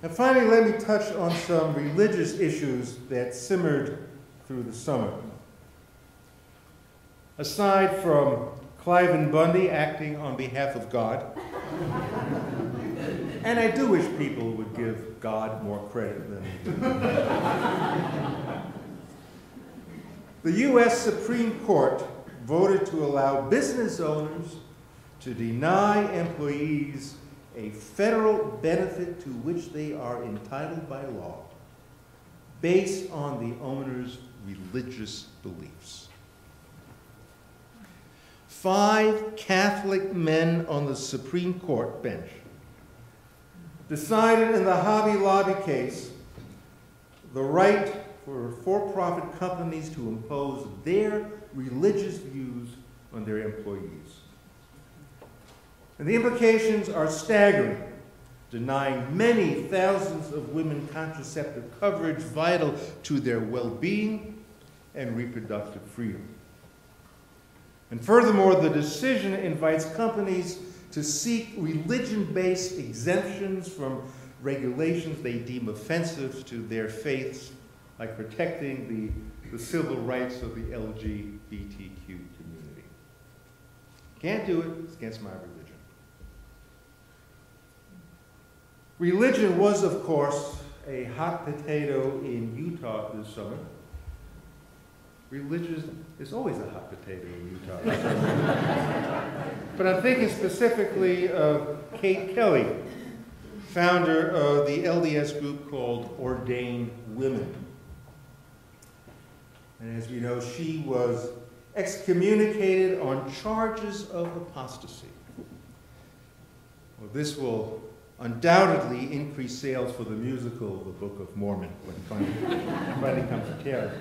And finally, let me touch on some religious issues that simmered through the summer. Aside from Cliven Bundy acting on behalf of God, and I do wish people would give God more credit than they do. The U.S. Supreme Court voted to allow business owners to deny employees a federal benefit to which they are entitled by law based on the owner's religious beliefs. 5 Catholic men on the Supreme Court bench decided in the Hobby Lobby case the right for for-profit companies to impose their religious views on their employees. And the implications are staggering, denying many thousands of women contraceptive coverage vital to their well-being and reproductive freedom. And furthermore, the decision invites companies to seek religion-based exemptions from regulations they deem offensive to their faiths, like protecting the civil rights of the LGBTQ community. Can't do it, it's against my religion. Religion was, of course, a hot potato in Utah this summer. Religion is always a hot potato in Utah. But I'm thinking specifically of Kate Kelly, founder of the LDS group called Ordained Women. And as we know, she was excommunicated on charges of apostasy. Well, this will undoubtedly increase sales for the musical, The Book of Mormon, when it finally comes to terror.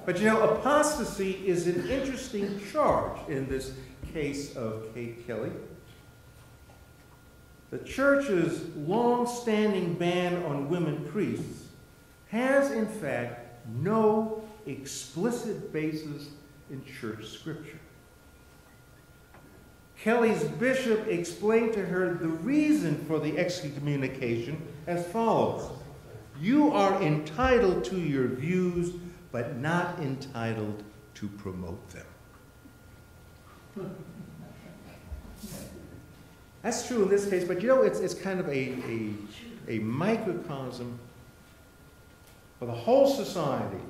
But you know, apostasy is an interesting charge in this case of Kate Kelly. The church's long-standing ban on women priests has, in fact, no explicit basis in church scripture. Kelly's bishop explained to her the reason for the excommunication as follows: "You are entitled to your views, but not entitled to promote them." That's true in this case, but you know, it's kind of a microcosm for the whole society,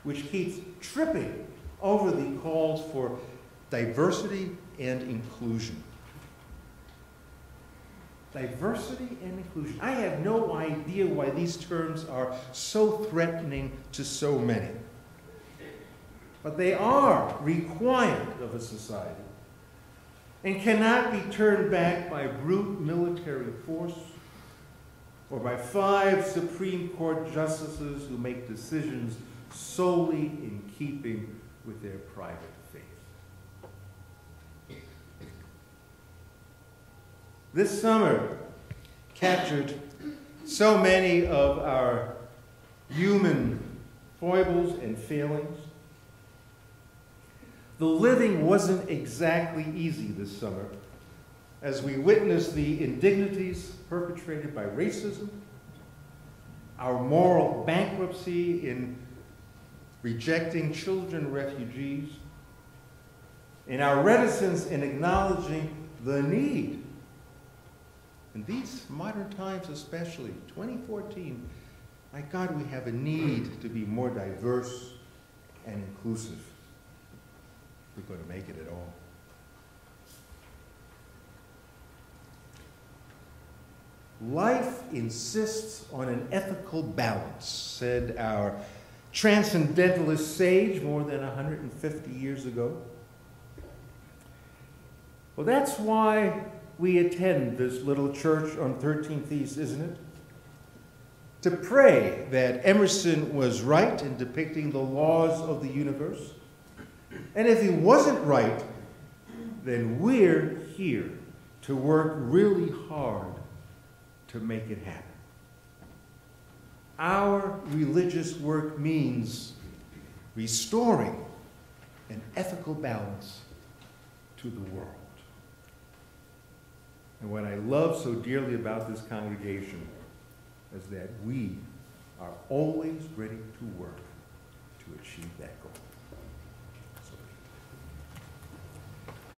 which keeps tripping over the calls for diversity and inclusion. Diversity and inclusion. I have no idea why these terms are so threatening to so many. But they are required of a society and cannot be turned back by brute military force or by 5 Supreme Court justices who make decisions solely in keeping with their private faith. This summer captured so many of our human foibles and failings. The living wasn't exactly easy this summer as we witnessed the indignities perpetrated by racism, our moral bankruptcy in rejecting children refugees, and our reticence in acknowledging the need, in these modern times especially, 2014, my God, we have a need to be more diverse and inclusive if we're going to make it at all. Life insists on an ethical balance, said our transcendentalist sage more than 150 years ago. Well, that's why we attend this little church on 13th East, isn't it? To pray that Emerson was right in depicting the laws of the universe. And if he wasn't right, then we're here to work really hard to make it happen. Our religious work means restoring an ethical balance to the world. And what I love so dearly about this congregation is that we are always ready to work to achieve that goal.